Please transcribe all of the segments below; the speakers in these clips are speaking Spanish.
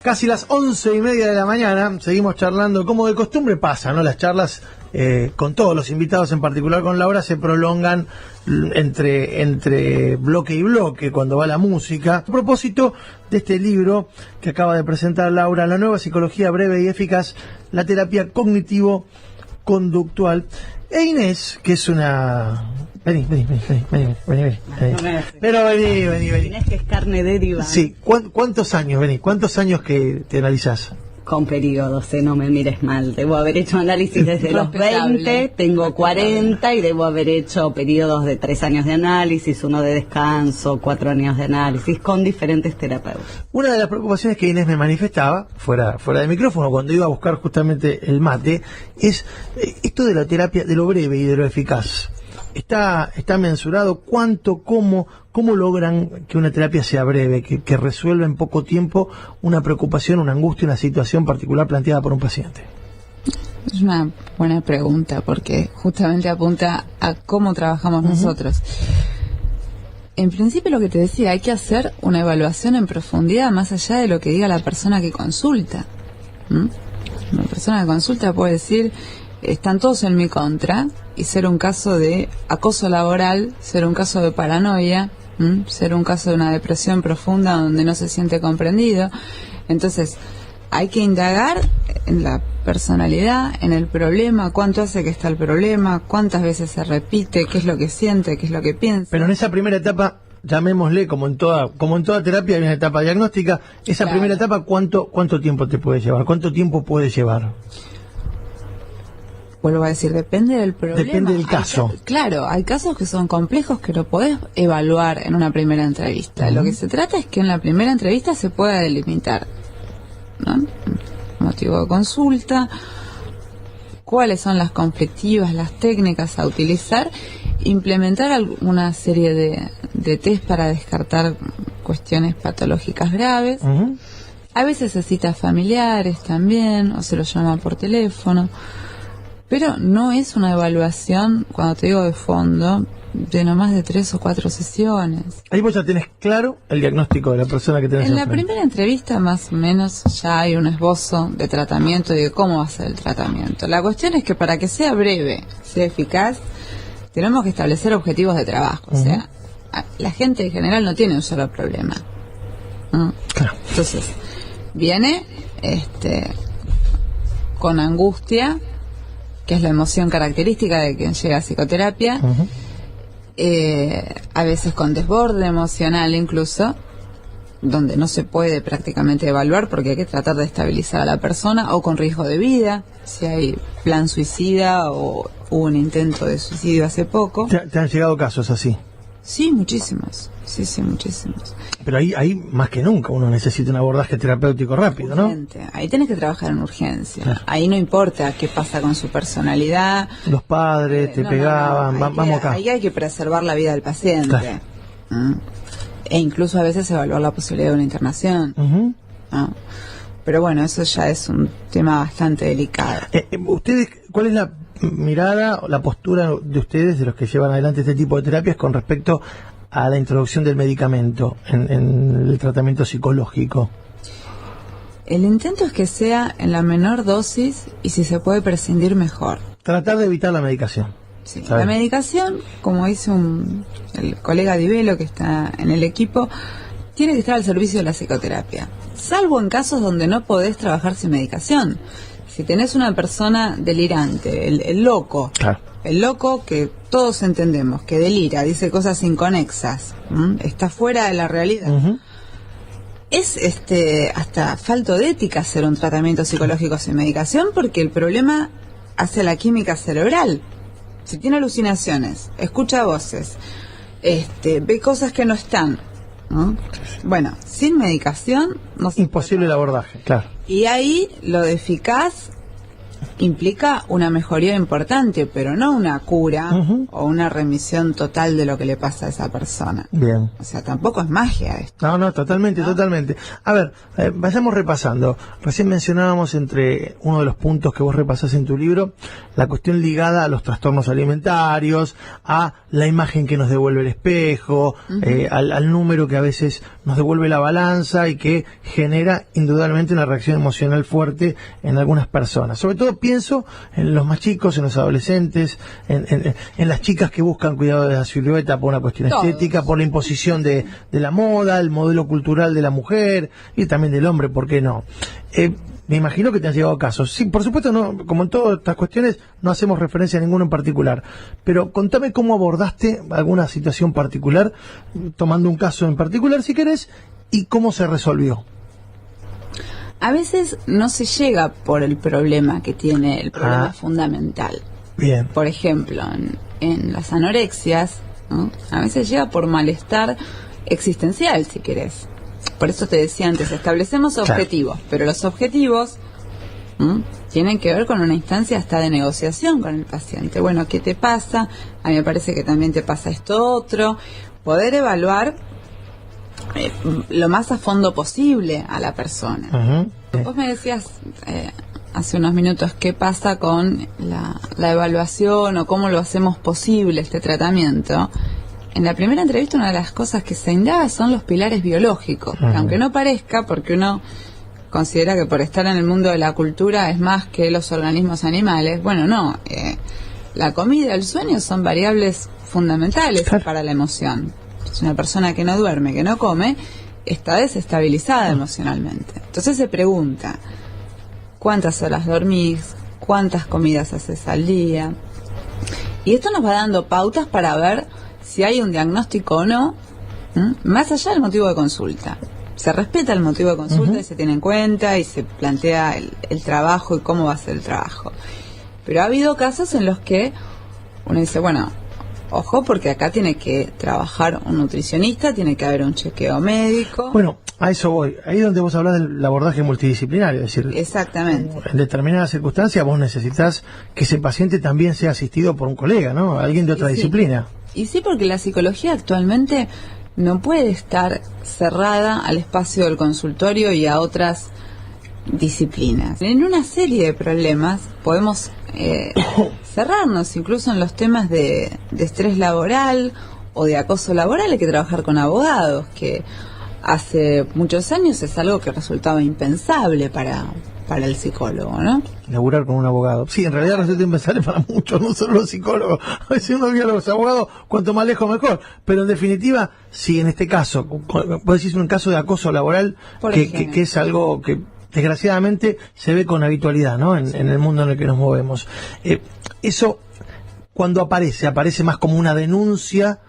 Casi las 11:30 de la mañana, seguimos charlando, como de costumbre pasa, ¿no? Las charlas con todos los invitados, en particular con Laura, se prolongan entre bloque y bloque cuando va la música. A propósito de este libro que acaba de presentar Laura, La nueva psicología breve y eficaz, la terapia cognitivo-conductual. E Inés, que es una... Vení. Pero vení. Inés, que es carne de deriva. Sí, ¿cuántos años, ¿Cuántos años que te analizás? Con periodos, no me mires mal. Debo haber hecho análisis desde los 20, tengo 40 y debo haber hecho periodos de 3 años de análisis, 1 de descanso, 4 años de análisis, con diferentes terapeutas. Una de las preocupaciones que Inés me manifestaba, fuera de micrófono, cuando iba a buscar justamente el mate, es esto de la terapia, de lo breve y de lo eficaz. ¿Está mensurado cuánto, cómo logran que una terapia sea breve, que resuelva en poco tiempo una preocupación, una angustia, una situación particular planteada por un paciente? Es una buena pregunta porque justamente apunta a cómo trabajamos nosotros. En principio, lo que te decía, hay que hacer una evaluación en profundidad más allá de lo que diga la persona que consulta. Una persona que consulta puede decir: están todos en mi contra, y ser un caso de acoso laboral, ser un caso de paranoia, ser un caso de una depresión profunda donde no se siente comprendido. Entonces, hay que indagar en la personalidad, en el problema, cuánto hace que está el problema, cuántas veces se repite, qué es lo que siente, qué es lo que piensa. Pero en esa primera etapa, llamémosle, como en toda terapia hay una etapa diagnóstica, esa primera etapa, ¿cuánto tiempo te puede llevar? ¿Cuánto tiempo puede llevar? Vuelvo a decir, depende del problema. Depende del caso. Claro, hay casos que son complejos que lo podés evaluar en una primera entrevista. Lo que se trata es que en la primera entrevista se pueda delimitar, ¿no? Motivo de consulta, cuáles son las conflictivas, las técnicas a utilizar, implementar una serie de test para descartar cuestiones patológicas graves. A veces se cita familiares también, o se lo llama por teléfono. Pero no es una evaluación, cuando te digo de fondo, de no más de 3 o 4 sesiones. Ahí vos ya tenés claro el diagnóstico de la persona que tenés en la enfrente. primera entrevista, más o menos, ya hay un esbozo de tratamiento y de cómo va a ser el tratamiento. La cuestión es que para que sea breve, sea eficaz, tenemos que establecer objetivos de trabajo. O sea, la gente en general no tiene un solo problema. Claro. Entonces, viene con angustia, que es la emoción característica de quien llega a psicoterapia, a veces con desborde emocional incluso, donde no se puede prácticamente evaluar porque hay que tratar de estabilizar a la persona, o con riesgo de vida, si hay plan suicida o hubo un intento de suicidio hace poco. ¿Te han llegado casos así? Sí, muchísimos. Sí, muchísimos. Pero ahí más que nunca uno necesita un abordaje terapéutico rápido, urgente, ¿no? Ahí tenés que trabajar en urgencia. Claro. Ahí no importa qué pasa con su personalidad. Los padres te pegaban, vamos acá. Ahí hay que preservar la vida del paciente. Claro. E incluso a veces evaluar la posibilidad de una internación. Pero bueno, eso ya es un tema bastante delicado. ¿Ustedes, cuál es la mirada o la postura de ustedes, de los que llevan adelante este tipo de terapias, con respecto a la introducción del medicamento en el tratamiento psicológico? El intento es que sea en la menor dosis y, si se puede prescindir, mejor. Tratar de evitar la medicación. Sí, la medicación, como dice el colega Divelo que está en el equipo, tiene que estar al servicio de la psicoterapia, salvo en casos donde no podés trabajar sin medicación. Si tenés una persona delirante, el loco, claro, el loco que todos entendemos que delira, dice cosas inconexas, está fuera de la realidad. Es hasta falto de ética hacer un tratamiento psicológico sin medicación, porque el problema hace la química cerebral. Si tiene alucinaciones, escucha voces, ve cosas que no están, bueno, sin medicación no se imposible el abordaje, claro. Y ahí lo de eficaz implica una mejoría importante, pero no una cura o una remisión total de lo que le pasa a esa persona. Bien. O sea, tampoco es magia esto. No, totalmente, totalmente. A ver, vayamos repasando. Recién mencionábamos entre uno de los puntos que vos repasás en tu libro, la cuestión ligada a los trastornos alimentarios, a la imagen que nos devuelve el espejo, al número que a veces nos devuelve la balanza y que genera indudablemente una reacción emocional fuerte en algunas personas. Sobre todo pienso en los más chicos, en los adolescentes, en las chicas que buscan cuidado de la silueta por una cuestión estética, por la imposición de la moda, el modelo cultural de la mujer y también del hombre, ¿por qué no? Me imagino que te han llegado casos. Sí, por supuesto, no, como en todas estas cuestiones, no hacemos referencia a ninguno en particular. Pero contame cómo abordaste alguna situación particular, tomando un caso en particular, si querés, y cómo se resolvió. A veces no se llega por el problema que tiene, el problema fundamental. Bien. Por ejemplo, en las anorexias, ¿no? A veces llega por malestar existencial, si querés. Por eso te decía antes, establecemos objetivos, pero los objetivos tienen que ver con una instancia hasta de negociación con el paciente. Bueno, ¿qué te pasa? A mí me parece que también te pasa esto otro. Poder evaluar lo más a fondo posible a la persona. Vos me decías hace unos minutos qué pasa con la evaluación o cómo lo hacemos posible este tratamiento. En la primera entrevista una de las cosas que se indaga son los pilares biológicos, que aunque no parezca, porque uno considera que por estar en el mundo de la cultura es más que los organismos animales, bueno, no, la comida y el sueño son variables fundamentales para la emoción. Es una persona que no duerme, que no come, está desestabilizada emocionalmente. Entonces se pregunta, ¿cuántas horas dormís? ¿Cuántas comidas haces al día? Y esto nos va dando pautas para ver si hay un diagnóstico o no, más allá del motivo de consulta. Se respeta el motivo de consulta y se tiene en cuenta y se plantea el trabajo y cómo va a ser el trabajo. Pero ha habido casos en los que uno dice, bueno, ojo, porque acá tiene que trabajar un nutricionista, tiene que haber un chequeo médico. Bueno, a eso voy. Ahí es donde vos hablas del abordaje multidisciplinario, es decir, exactamente. En determinadas circunstancias vos necesitas que ese paciente también sea asistido por un colega, ¿no? Alguien de otra disciplina. Y sí, porque la psicología actualmente no puede estar cerrada al espacio del consultorio y a otras disciplinas. En una serie de problemas podemos cerrarnos, incluso en los temas de estrés laboral o de acoso laboral. Hay que trabajar con abogados, que hace muchos años es algo que resultaba impensable para el psicólogo, ¿no? Laburar con un abogado. Sí, en realidad resulta impensable para muchos, no solo los psicólogos. A veces uno ve a los abogados, cuanto más lejos mejor. Pero en definitiva, si en este caso, vos decís un caso de acoso laboral, que es algo que desgraciadamente se ve con habitualidad, ¿no? En el mundo en el que nos movemos. Eso, cuando aparece más como una denuncia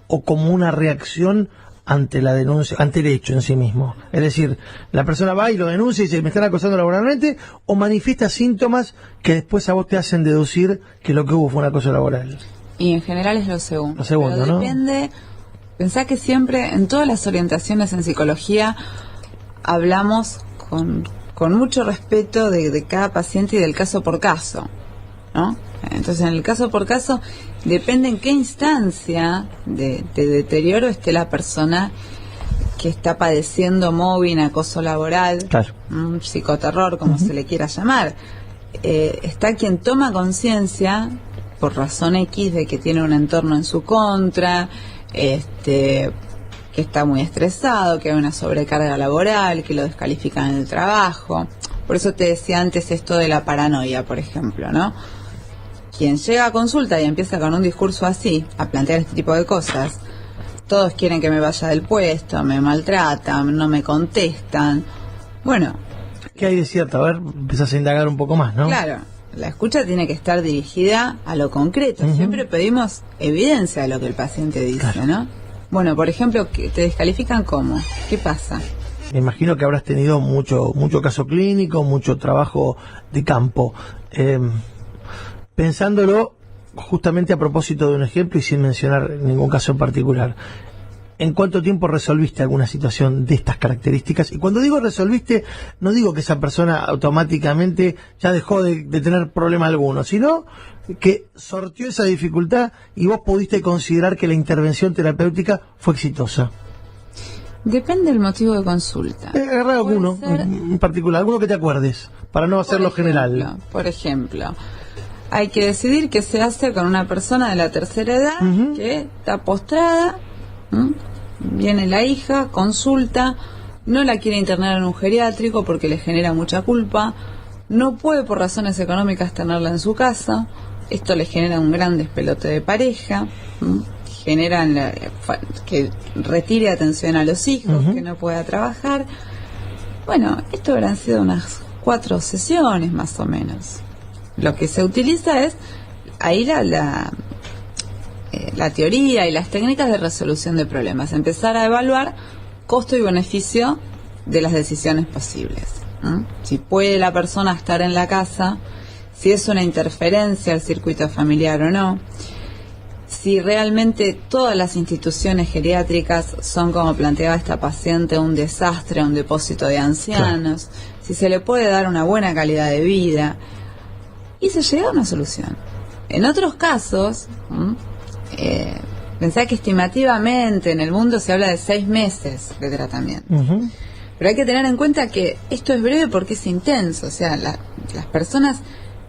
o como una reacción ante la denuncia, ante el hecho en sí mismo. Es decir, la persona va y lo denuncia y dice, me están acosando laboralmente, o manifiesta síntomas que después a vos te hacen deducir que lo que hubo fue un acoso laboral. Y en general es lo segundo. Lo segundo, pero ¿no? Depende, pensá que siempre en todas las orientaciones en psicología hablamos con mucho respeto de cada paciente y del caso por caso, ¿no? Entonces, en el caso por caso, depende en qué instancia de deterioro esté la persona que está padeciendo mobbing, acoso laboral, claro, psicoterror, como se le quiera llamar. Está quien toma conciencia, por razón X, de que tiene un entorno en su contra, que está muy estresado, que hay una sobrecarga laboral, que lo descalifican en el trabajo. Por eso te decía antes esto de la paranoia, por ejemplo, ¿no? Quien llega a consulta y empieza con un discurso así, a plantear este tipo de cosas, todos quieren que me vaya del puesto, me maltratan, no me contestan. Bueno, ¿qué hay de cierto? A ver, empezás a indagar un poco más, ¿no? Claro, la escucha tiene que estar dirigida a lo concreto. Siempre pedimos evidencia de lo que el paciente dice, claro, ¿no? Bueno, por ejemplo, ¿te descalifican cómo? ¿Qué pasa? Me imagino que habrás tenido mucho caso clínico, mucho trabajo de campo. Pensándolo justamente a propósito de un ejemplo y sin mencionar ningún caso en particular. ¿En cuánto tiempo resolviste alguna situación de estas características? Y cuando digo resolviste, no digo que esa persona automáticamente ya dejó de tener problema alguno, sino que sortió esa dificultad y vos pudiste considerar que la intervención terapéutica fue exitosa. Depende del motivo de consulta. Agarrá alguno en particular, alguno que te acuerdes, para no hacerlo general. Por ejemplo, hay que decidir qué se hace con una persona de la tercera edad que está postrada. Viene la hija, consulta, no la quiere internar en un geriátrico porque le genera mucha culpa, no puede por razones económicas tenerla en su casa, esto le genera un gran despelote de pareja, generan que retire atención a los hijos, que no pueda trabajar. Bueno, esto habrán sido unas 4 sesiones más o menos. Lo que se utiliza es ahí la teoría y las técnicas de resolución de problemas, empezar a evaluar costo y beneficio de las decisiones posibles. Si puede la persona estar en la casa, si es una interferencia al circuito familiar o no, si realmente todas las instituciones geriátricas son, como planteaba esta paciente, un desastre, un depósito de ancianos, si se le puede dar una buena calidad de vida, y se llega a una solución. En otros casos, pensá que estimativamente en el mundo se habla de 6 meses de tratamiento. Pero hay que tener en cuenta que esto es breve porque es intenso. O sea, las personas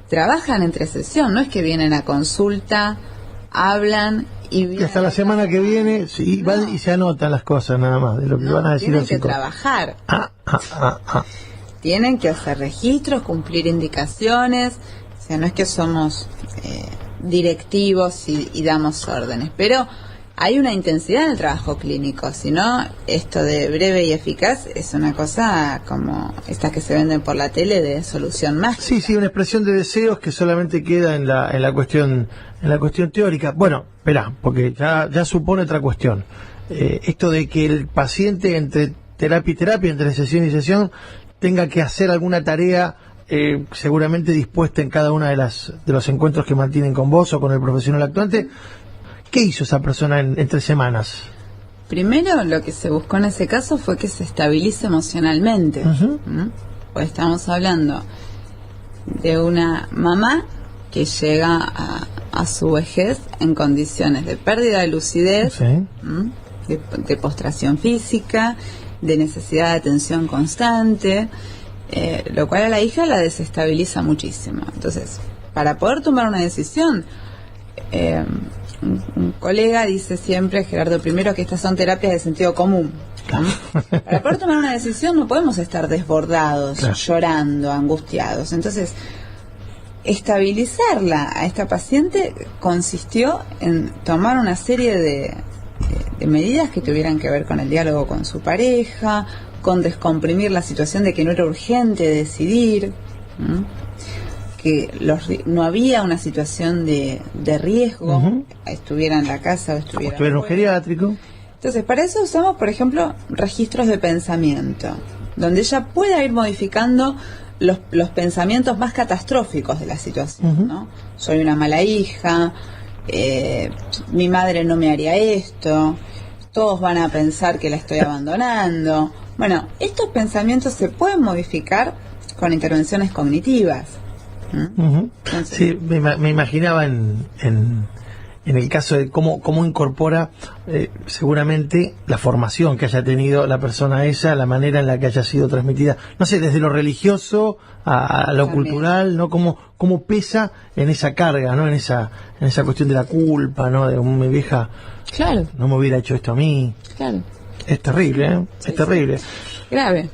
trabajan entre sesión, no es que vienen a consulta, hablan y hasta la semana que viene van y se anotan las cosas nada más de lo que van a decir. Tienen que trabajar. Tienen que hacer registros, cumplir indicaciones. O sea, no es que somos directivos y damos órdenes, pero hay una intensidad en el trabajo clínico. Si no, esto de breve y eficaz es una cosa como estas que se venden por la tele de solución mágica. Sí, una expresión de deseos que solamente queda en la cuestión teórica. Bueno, espera, porque ya supone otra cuestión. Esto de que el paciente entre terapia y terapia, entre sesión y sesión, tenga que hacer alguna tarea seguramente dispuesta en cada una de los encuentros que mantienen con vos o con el profesional actuante. ¿Qué hizo esa persona en 3 semanas? Primero, lo que se buscó en ese caso fue que se estabilice emocionalmente. Pues estamos hablando de una mamá que llega a su vejez en condiciones de pérdida de lucidez, de postración física, de necesidad de atención constante, lo cual a la hija la desestabiliza muchísimo. Entonces, para poder tomar una decisión, un colega dice siempre, Gerardo primero, que estas son terapias de sentido común. Para poder tomar una decisión no podemos estar desbordados, llorando, angustiados. Entonces, estabilizarla a esta paciente consistió en tomar una serie de medidas que tuvieran que ver con el diálogo con su pareja, con descomprimir la situación de que no era urgente decidir, que no había una situación de riesgo, estuviera en la casa o estuviera en un geriátrico. Entonces, para eso usamos, por ejemplo, registros de pensamiento, donde ella pueda ir modificando los pensamientos más catastróficos de la situación, ¿no? Soy una mala hija, mi madre no me haría esto, todos van a pensar que la estoy abandonando. Bueno, estos pensamientos se pueden modificar con intervenciones cognitivas. Entonces, sí, me imaginaba en el caso de cómo incorpora seguramente la formación que haya tenido la persona esa, la manera en la que haya sido transmitida, no sé, desde lo religioso a lo cultural, ¿no? Cómo pesa en esa carga, ¿no? En esa cuestión de la culpa, ¿no? De mi vieja, no me hubiera hecho esto a mí. Claro. Es terrible, ¿eh? Es terrible. Grave.